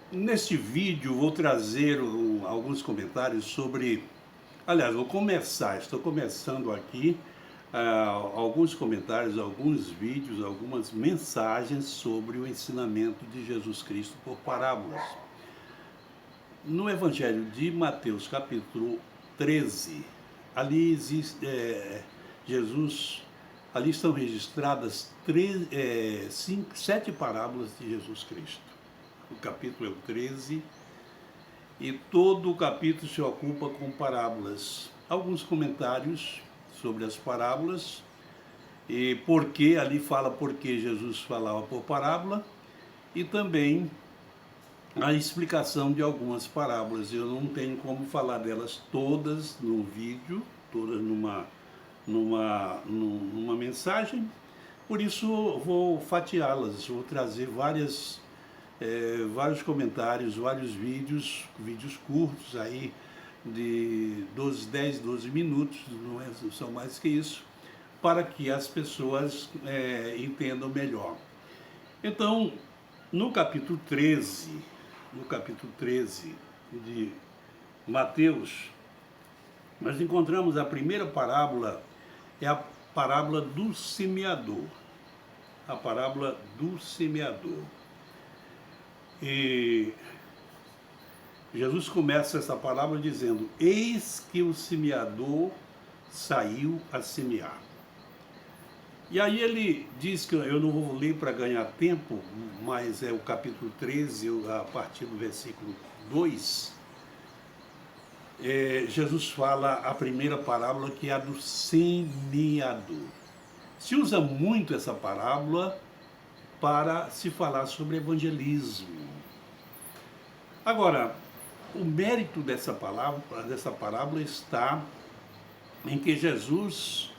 Neste vídeo vou trazer alguns comentários sobre, aliás, estou começando aqui alguns comentários, alguns vídeos, algumas mensagens sobre o ensinamento de Jesus Cristo por parábolas. No Evangelho de Mateus, capítulo 13, ali existe, Jesus, ali estão registradas sete parábolas de Jesus Cristo. O capítulo é o 13 e todo o capítulo se ocupa com parábolas. Alguns comentários sobre as parábolas e porque ali fala porque Jesus falava por parábola e também a explicação de algumas parábolas. Eu não tenho como falar delas todas no vídeo, todas numa mensagem, por isso vou fatiá-las, vou trazer vários comentários, vários vídeos curtos aí de 10, 12 minutos, não são mais que isso, para que as pessoas entendam melhor. Então, no capítulo 13 de Mateus, nós encontramos a primeira parábola, é a parábola do semeador. A parábola do semeador. E Jesus começa essa parábola dizendo: eis que o semeador saiu a semear. E aí ele diz, que eu não vou ler para ganhar tempo, mas é o capítulo 13, a partir do versículo 2, Jesus fala a primeira parábola, que é a do semeador. Se usa muito essa parábola para se falar sobre evangelismo. Agora, o mérito dessa parábola está em que Jesus,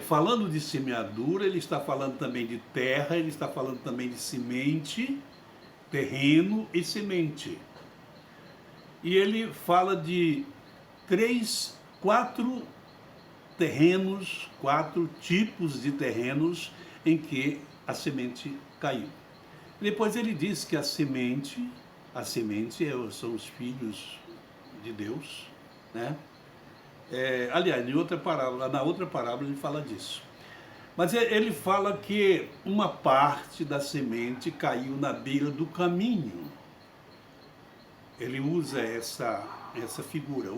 falando de semeadura, ele está falando também de terra, ele está falando também de semente, terreno e semente. E ele fala de quatro terrenos, 4 tipos de terrenos em que a semente caiu. Depois ele diz que a semente são os filhos de Deus, né? Aliás, na outra parábola ele fala disso. Mas ele fala que uma parte da semente caiu na beira do caminho. Ele usa essa figura,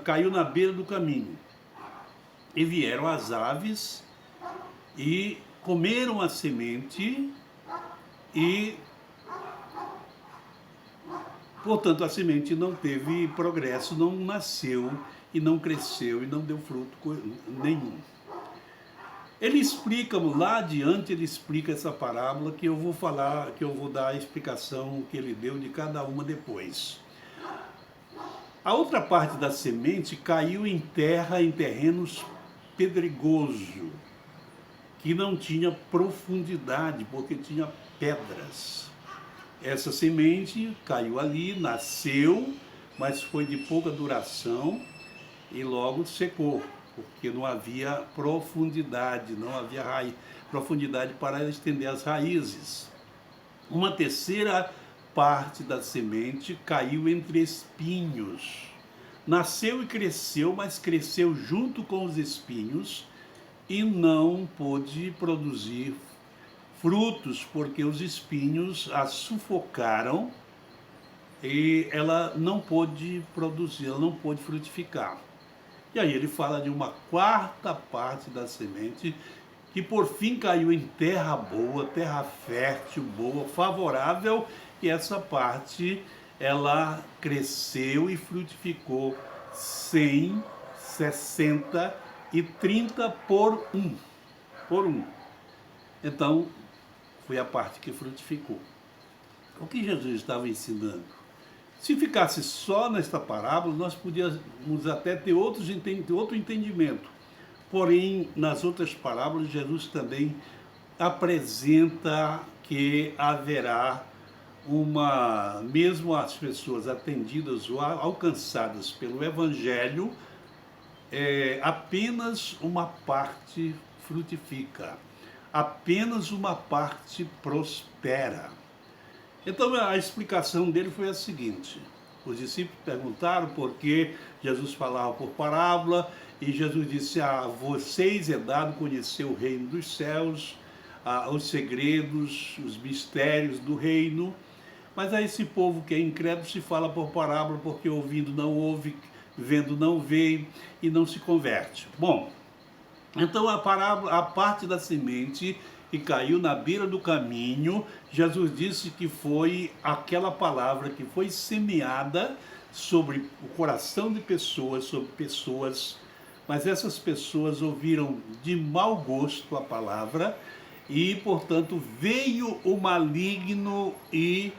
caiu na beira do caminho. E vieram as aves e comeram a semente e, portanto, a semente não teve progresso, não nasceu e não cresceu e não deu fruto nenhum. Ele explica, lá adiante ele explica essa parábola, que eu vou dar a explicação que ele deu de cada uma depois. A outra parte da semente caiu em terrenos pedregoso, que não tinha profundidade, porque tinha pedras. Essa semente caiu ali, nasceu, mas foi de pouca duração e logo secou, porque não havia profundidade, não havia profundidade para estender as raízes. Uma terceira parte da semente caiu entre espinhos. Nasceu e cresceu, mas cresceu junto com os espinhos e não pôde produzir frutos, porque os espinhos a sufocaram e ela não pôde produzir, ela não pôde frutificar. E aí ele fala de uma quarta parte da semente que por fim caiu em terra boa, terra fértil, boa, favorável, e essa parte ela cresceu e frutificou 100, 60 e 30 por um. Então, foi a parte que frutificou. O que Jesus estava ensinando? Se ficasse só nesta parábola, nós podíamos até ter outro entendimento. Porém, nas outras parábolas, Jesus também apresenta que haverá mesmo as pessoas atendidas ou alcançadas pelo Evangelho, apenas uma parte frutifica, apenas uma parte prospera. Então a explicação dele foi a seguinte: os discípulos perguntaram por que Jesus falava por parábola, e Jesus disse: a vocês é dado conhecer o reino dos céus, os segredos, os mistérios do reino, mas a esse povo que é incrédulo se fala por parábola, porque ouvindo não ouve, vendo não vê e não se converte. Bom, então a parábola, a parte da semente que caiu na beira do caminho, Jesus disse que foi aquela palavra que foi semeada sobre o coração de pessoas, sobre pessoas, mas essas pessoas ouviram de mau gosto a palavra e, portanto, veio o maligno e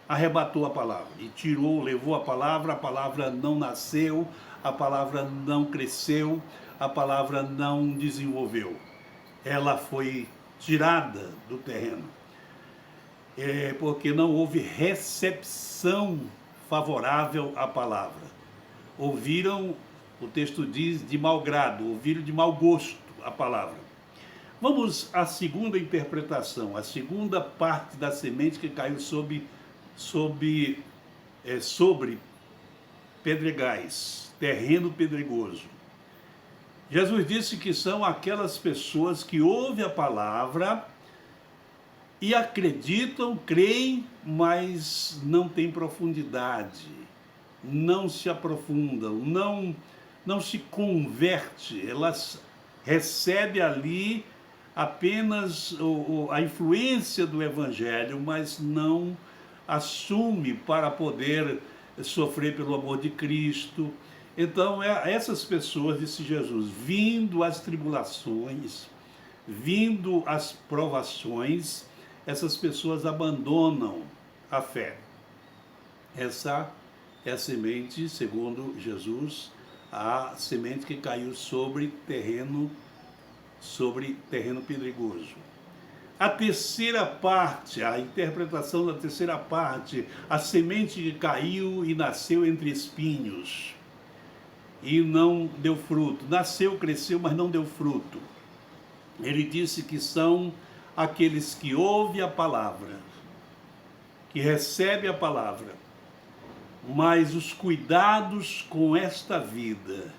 arrebatou a palavra, e tirou, levou a palavra não nasceu, a palavra não cresceu, a palavra não desenvolveu. Ela foi tirada do terreno, porque não houve recepção favorável à palavra. Ouviram, o texto diz, de mau grado, ouviram de mau gosto a palavra. Vamos à segunda interpretação, a segunda parte da semente que caiu sobre pedregais, terreno pedregoso. Jesus disse que são aquelas pessoas que ouvem a palavra e acreditam, creem, mas não têm profundidade, não se aprofundam, não se converte, elas recebem ali apenas a influência do Evangelho, mas não assume para poder sofrer pelo amor de Cristo. Então, essas pessoas, disse Jesus, vindo as tribulações, vindo as provações, essas pessoas abandonam a fé. Essa é a semente, segundo Jesus, a semente que caiu sobre terreno pedregoso. A terceira parte, a interpretação da terceira parte, a semente que caiu e nasceu entre espinhos e não deu fruto. Nasceu, cresceu, mas não deu fruto. Ele disse que são aqueles que ouvem a palavra, que recebem a palavra, mas os cuidados com esta vida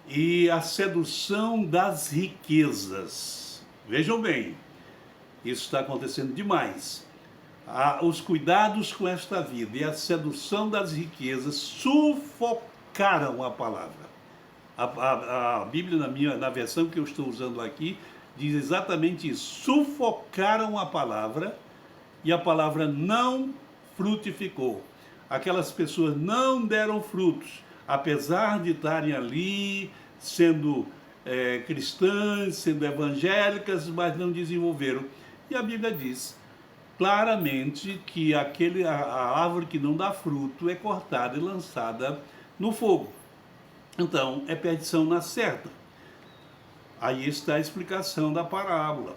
e a sedução das riquezas. Vejam bem, isso está acontecendo demais. Os cuidados com esta vida e a sedução das riquezas sufocaram a palavra. A Bíblia, na versão que eu estou usando aqui, diz exatamente isso. Sufocaram a palavra e a palavra não frutificou. Aquelas pessoas não deram frutos, apesar de estarem ali sendo cristãs, sendo evangélicas, mas não desenvolveram. E a Bíblia diz claramente que a árvore que não dá fruto é cortada e lançada no fogo. Então, é perdição na certa. Aí está a explicação da parábola.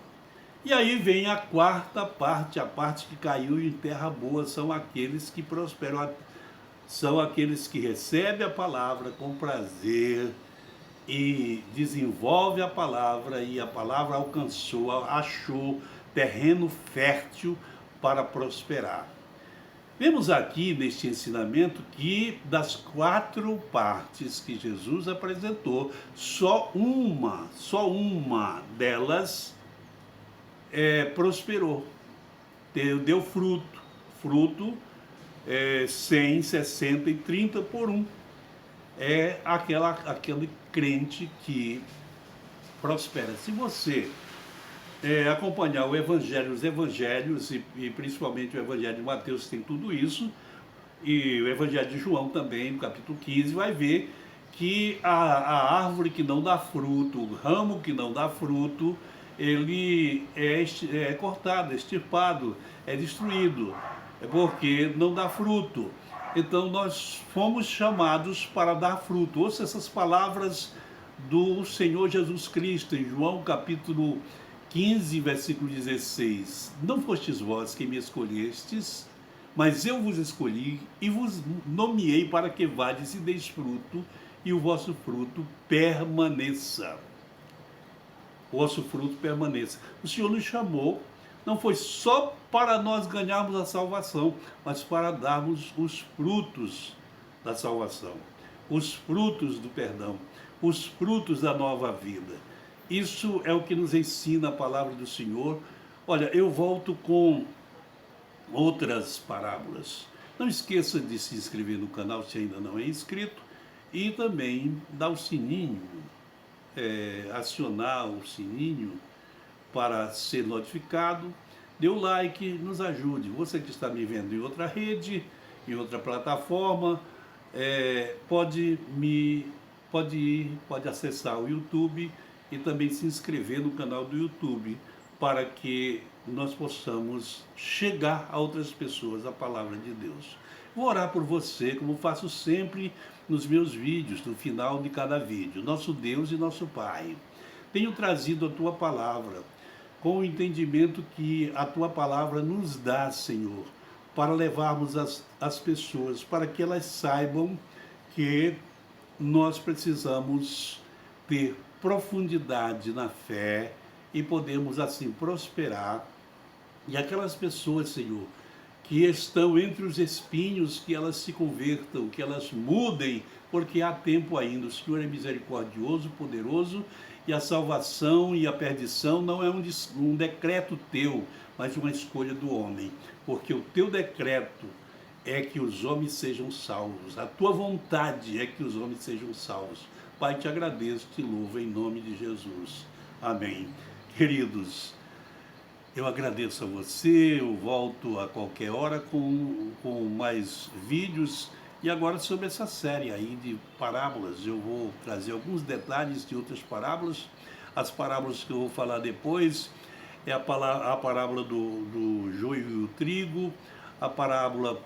E aí vem a quarta parte, a parte que caiu em terra boa, são aqueles que prosperam, são aqueles que recebem a palavra com prazer e desenvolvem a palavra, e a palavra alcançou, achou terreno fértil para prosperar. Vemos aqui neste ensinamento que das 4 partes que Jesus apresentou, só uma delas prosperou, deu fruto 100, 60 e 30 por 1. É aquele crente que prospera. Se você acompanhar o Evangelho, os Evangelhos, e principalmente o Evangelho de Mateus, tem tudo isso, e o Evangelho de João também, no capítulo 15, vai ver que a árvore que não dá fruto, o ramo que não dá fruto, ele é cortado, é extirpado, é destruído, porque não dá fruto. Então nós fomos chamados para dar fruto. Ouça essas palavras do Senhor Jesus Cristo, em João capítulo 15, versículo 16. Não fostes vós que me escolhestes, mas eu vos escolhi e vos nomeei para que vades e deis fruto, e o vosso fruto permaneça. O vosso fruto permaneça. O Senhor nos chamou não foi só para nós ganharmos a salvação, mas para darmos os frutos da salvação, os frutos do perdão, os frutos da nova vida. Isso é o que nos ensina a palavra do Senhor. Olha, eu volto com outras parábolas. Não esqueça de se inscrever no canal se ainda não é inscrito e também dar o sininho, acionar o sininho para ser notificado. Dê o like, nos ajude. Você que está me vendo em outra rede, em outra plataforma, pode acessar o YouTube e também se inscrever no canal do YouTube para que nós possamos chegar a outras pessoas a palavra de Deus. Vou orar por você, como faço sempre nos meus vídeos, no final de cada vídeo. Nosso Deus e nosso Pai, tenho trazido a Tua palavra com o entendimento que a Tua palavra nos dá, Senhor, para levarmos as pessoas, para que elas saibam que nós precisamos ter profundidade na fé e podemos assim prosperar. E aquelas pessoas, Senhor, que estão entre os espinhos, que elas se convertam, que elas mudem, porque há tempo ainda. O Senhor é misericordioso, poderoso, e a salvação e a perdição não é um decreto teu, mas uma escolha do homem, porque o teu decreto é que os homens sejam salvos, a tua vontade é que os homens sejam salvos. Pai, te agradeço, te louvo em nome de Jesus. Amém. Queridos, eu agradeço a você, eu volto a qualquer hora com mais vídeos. E agora sobre essa série aí de parábolas, eu vou trazer alguns detalhes de outras parábolas. As parábolas que eu vou falar depois é a parábola do joio e o trigo, a parábola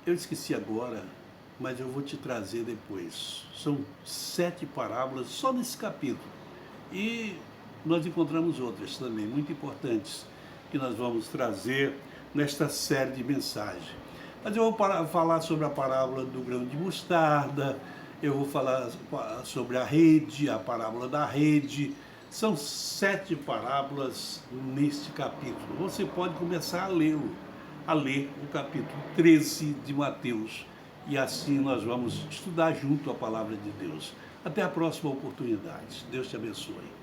eu esqueci agora, mas eu vou te trazer depois. São 7 parábolas só nesse capítulo. E nós encontramos outras também, muito importantes, que nós vamos trazer nesta série de mensagens. Mas eu vou falar sobre a parábola do grão de mostarda, eu vou falar sobre a rede, a parábola da rede. São 7 parábolas neste capítulo. Você pode começar a ler o capítulo 13 de Mateus. E assim nós vamos estudar junto a palavra de Deus. Até a próxima oportunidade. Deus te abençoe.